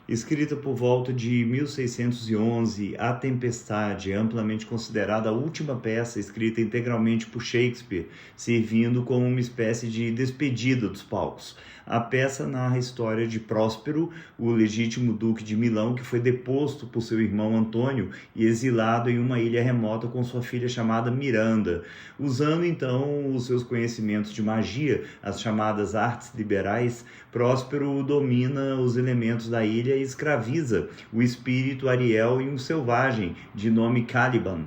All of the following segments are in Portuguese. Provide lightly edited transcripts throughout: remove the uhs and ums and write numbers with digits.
Escrita por volta de 1611, A Tempestade é amplamente considerada a última peça escrita integralmente por Shakespeare, servindo como uma espécie de despedida dos palcos. A peça narra a história de Próspero, o legítimo duque de Milão, que foi deposto por seu irmão Antônio e exilado em uma ilha remota com sua filha chamada Miranda. Usando então os seus conhecimentos de magia, as chamadas artes liberais, Próspero domina os elementos da ilha e escraviza o espírito Ariel e um selvagem de nome Caliban.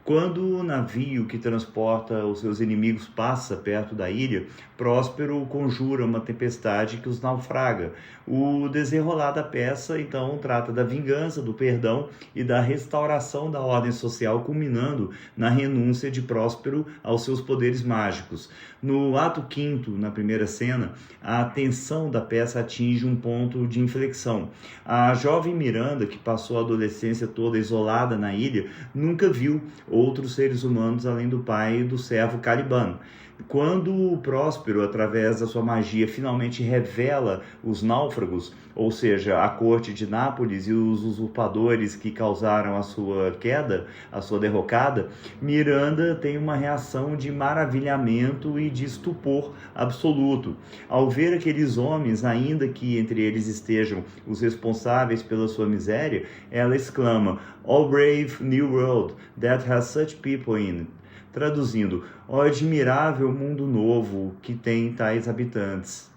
Quando o navio que transporta os seus inimigos passa perto da ilha, Próspero conjura uma tempestade que os naufraga. O desenrolar da peça, então, trata da vingança, do perdão e da restauração da ordem social, culminando na renúncia de Próspero aos seus poderes mágicos. No ato quinto, na primeira cena, a tensão da peça atinge um ponto de inflexão. A jovem Miranda, que passou a adolescência toda isolada na ilha, nunca viu outros seres humanos além do pai e do servo Caliban. Quando o Próspero, através da sua magia, finalmente revela os náufragos, ou seja, a corte de Nápoles e os usurpadores que causaram a sua queda, a sua derrocada, Miranda tem uma reação de maravilhamento e de estupor absoluto. Ao ver aqueles homens, ainda que entre eles estejam os responsáveis pela sua miséria, ela exclama: "Oh brave new world that has such people in it." Traduzindo, ó admirável mundo novo que tem tais habitantes.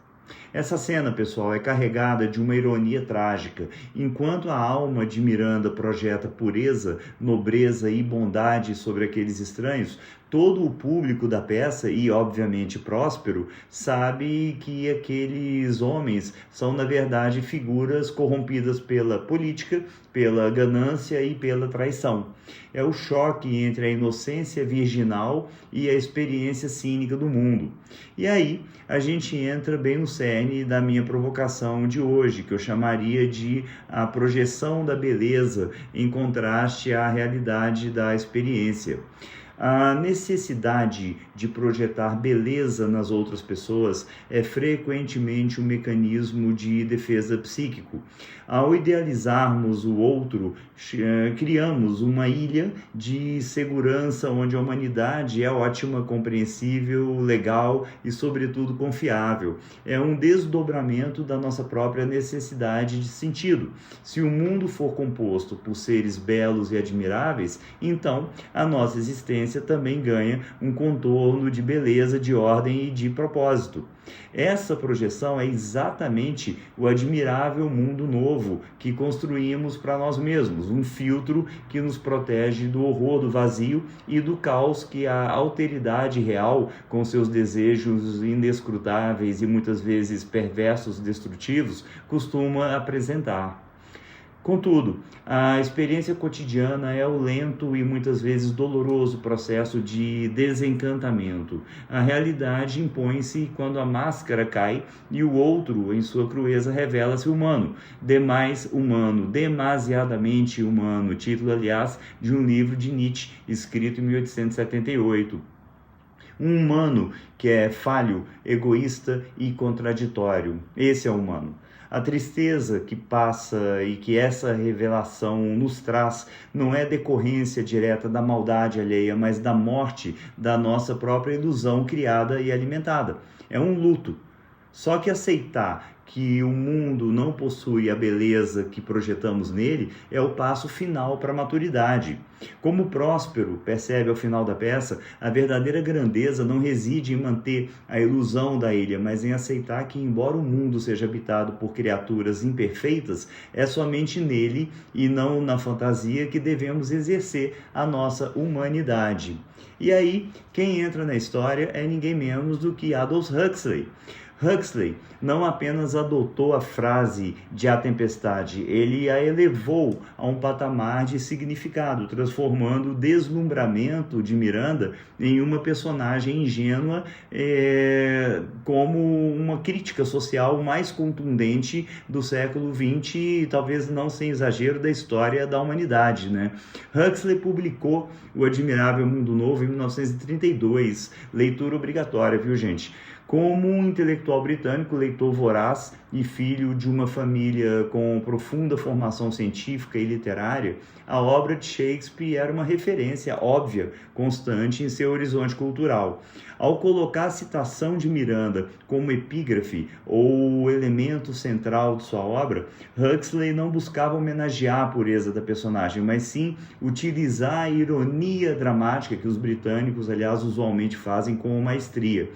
Essa cena, pessoal, é carregada de uma ironia trágica. Enquanto a alma de Miranda projeta pureza, nobreza e bondade sobre aqueles estranhos, todo o público da peça, e obviamente Próspero, sabe que aqueles homens são, na verdade, figuras corrompidas pela política, pela ganância e pela traição. É o choque entre a inocência virginal e a experiência cínica do mundo. E aí, a gente entra bem no cerne da minha provocação de hoje, que eu chamaria de a projeção da beleza em contraste à realidade da experiência. A necessidade de projetar beleza nas outras pessoas é frequentemente um mecanismo de defesa psíquico. Ao idealizarmos o outro, criamos uma ilha de segurança onde a humanidade é ótima, compreensível, legal e, sobretudo, confiável. É um desdobramento da nossa própria necessidade de sentido. Se o mundo for composto por seres belos e admiráveis, então a nossa existência também ganha um contorno de beleza, de ordem e de propósito. Essa projeção é exatamente o admirável mundo novo que construímos para nós mesmos, um filtro que nos protege do horror do vazio e do caos que a alteridade real, com seus desejos inescrutáveis e muitas vezes perversos, destrutivos, costuma apresentar. Contudo, a experiência cotidiana é o lento e muitas vezes doloroso processo de desencantamento. A realidade impõe-se quando a máscara cai e o outro, em sua crueza, revela-se humano. Demais humano, demasiadamente humano. Título, aliás, de um livro de Nietzsche, escrito em 1878. Um humano que é falho, egoísta e contraditório. Esse é o humano. A tristeza que passa e que essa revelação nos traz não é decorrência direta da maldade alheia, mas da morte da nossa própria ilusão criada e alimentada. É um luto. Só que aceitar que o mundo não possui a beleza que projetamos nele é o passo final para a maturidade. Como Próspero percebe ao final da peça, a verdadeira grandeza não reside em manter a ilusão da ilha, mas em aceitar que, embora o mundo seja habitado por criaturas imperfeitas, é somente nele e não na fantasia que devemos exercer a nossa humanidade. E aí, quem entra na história é ninguém menos do que Aldous Huxley. Huxley não apenas adotou a frase de A Tempestade, ele a elevou a um patamar de significado, transformando o deslumbramento de Miranda em uma personagem ingênua, como uma crítica social mais contundente do século XX e talvez não sem exagero da história da humanidade, né? Huxley publicou O Admirável Mundo Novo em 1932, leitura obrigatória, viu, gente? Como um intelectual britânico, leitor voraz, e filho de uma família com profunda formação científica e literária, a obra de Shakespeare era uma referência óbvia, constante em seu horizonte cultural. Ao colocar a citação de Miranda como epígrafe ou elemento central de sua obra, Huxley não buscava homenagear a pureza da personagem, mas sim utilizar a ironia dramática que os britânicos, aliás, usualmente fazem com maestria.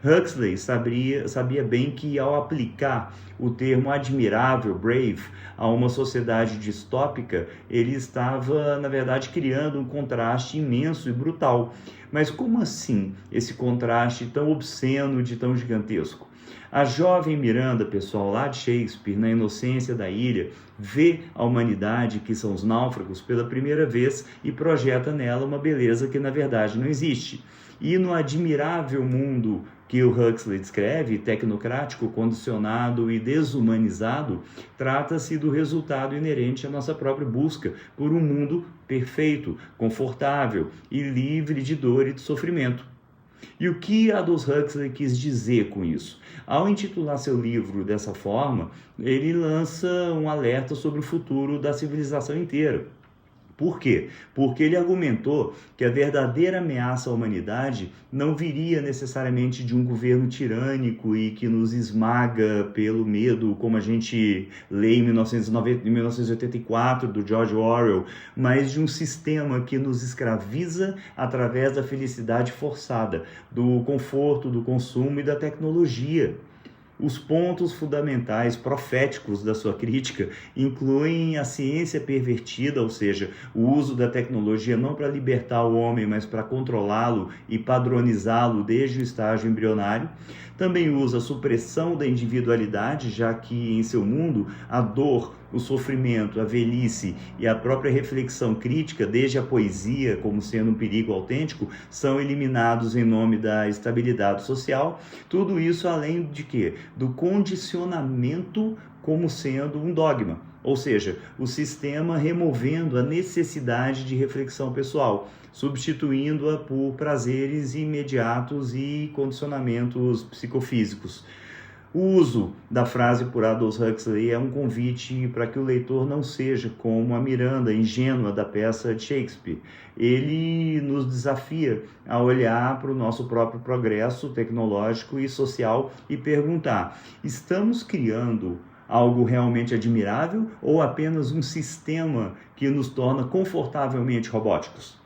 Huxley sabia bem que, ao aplicar o termo admirável, brave, a uma sociedade distópica, ele estava, na verdade, criando um contraste imenso e brutal. Mas como assim esse contraste tão obsceno de tão gigantesco? A jovem Miranda, pessoal, lá de Shakespeare, na inocência da ilha, vê a humanidade, que são os náufragos, pela primeira vez e projeta nela uma beleza que, na verdade, não existe. E no admirável mundo que o Huxley descreve, tecnocrático, condicionado e desumanizado, trata-se do resultado inerente à nossa própria busca por um mundo perfeito, confortável e livre de dor e de sofrimento. E o que Aldous Huxley quis dizer com isso? Ao intitular seu livro dessa forma, ele lança um alerta sobre o futuro da civilização inteira. Por quê? Porque ele argumentou que a verdadeira ameaça à humanidade não viria necessariamente de um governo tirânico e que nos esmaga pelo medo, como a gente lê em 1984, do George Orwell, mas de um sistema que nos escraviza através da felicidade forçada, do conforto, do consumo e da tecnologia. Os pontos fundamentais proféticos da sua crítica incluem a ciência pervertida, ou seja, o uso da tecnologia não para libertar o homem, mas para controlá-lo e padronizá-lo desde o estágio embrionário. Também usa a supressão da individualidade, já que em seu mundo a dor, o sofrimento, a velhice e a própria reflexão crítica, desde a poesia como sendo um perigo autêntico, são eliminados em nome da estabilidade social. Tudo isso além de quê? Do condicionamento como sendo um dogma, ou seja, o sistema removendo a necessidade de reflexão pessoal, substituindo-a por prazeres imediatos e condicionamentos psicofísicos. O uso da frase por Aldous Huxley é um convite para que o leitor não seja como a Miranda ingênua da peça de Shakespeare. Ele nos desafia a olhar para o nosso próprio progresso tecnológico e social e perguntar: estamos criando algo realmente admirável ou apenas um sistema que nos torna confortavelmente robóticos?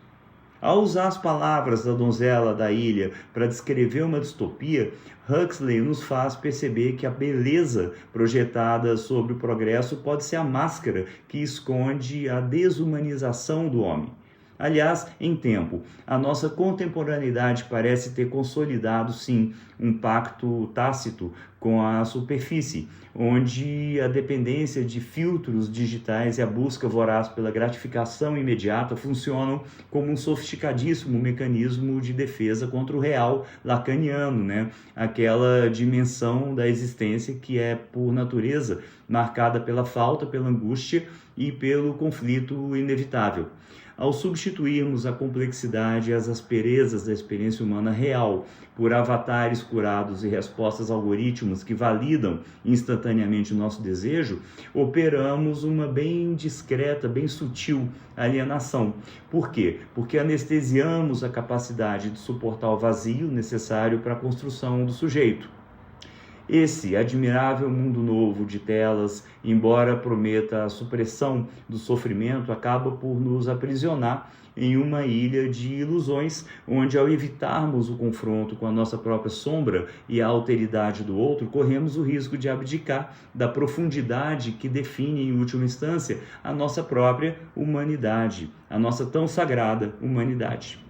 Ao usar as palavras da donzela da ilha para descrever uma distopia, Huxley nos faz perceber que a beleza projetada sobre o progresso pode ser a máscara que esconde a desumanização do homem. Aliás, em tempo, a nossa contemporaneidade parece ter consolidado, sim, um pacto tácito com a superfície, onde a dependência de filtros digitais e a busca voraz pela gratificação imediata funcionam como um sofisticadíssimo mecanismo de defesa contra o real lacaniano, né? Aquela dimensão da existência que é, por natureza, marcada pela falta, pela angústia e pelo conflito inevitável. Ao substituirmos a complexidade e as asperezas da experiência humana real por avatares curados e respostas algorítmicas que validam instantaneamente o nosso desejo, operamos uma bem discreta, bem sutil alienação. Por quê? Porque anestesiamos a capacidade de suportar o vazio necessário para a construção do sujeito. Esse admirável mundo novo de telas, embora prometa a supressão do sofrimento, acaba por nos aprisionar em uma ilha de ilusões, onde, ao evitarmos o confronto com a nossa própria sombra e a alteridade do outro, corremos o risco de abdicar da profundidade que define, em última instância, a nossa própria humanidade, a nossa tão sagrada humanidade.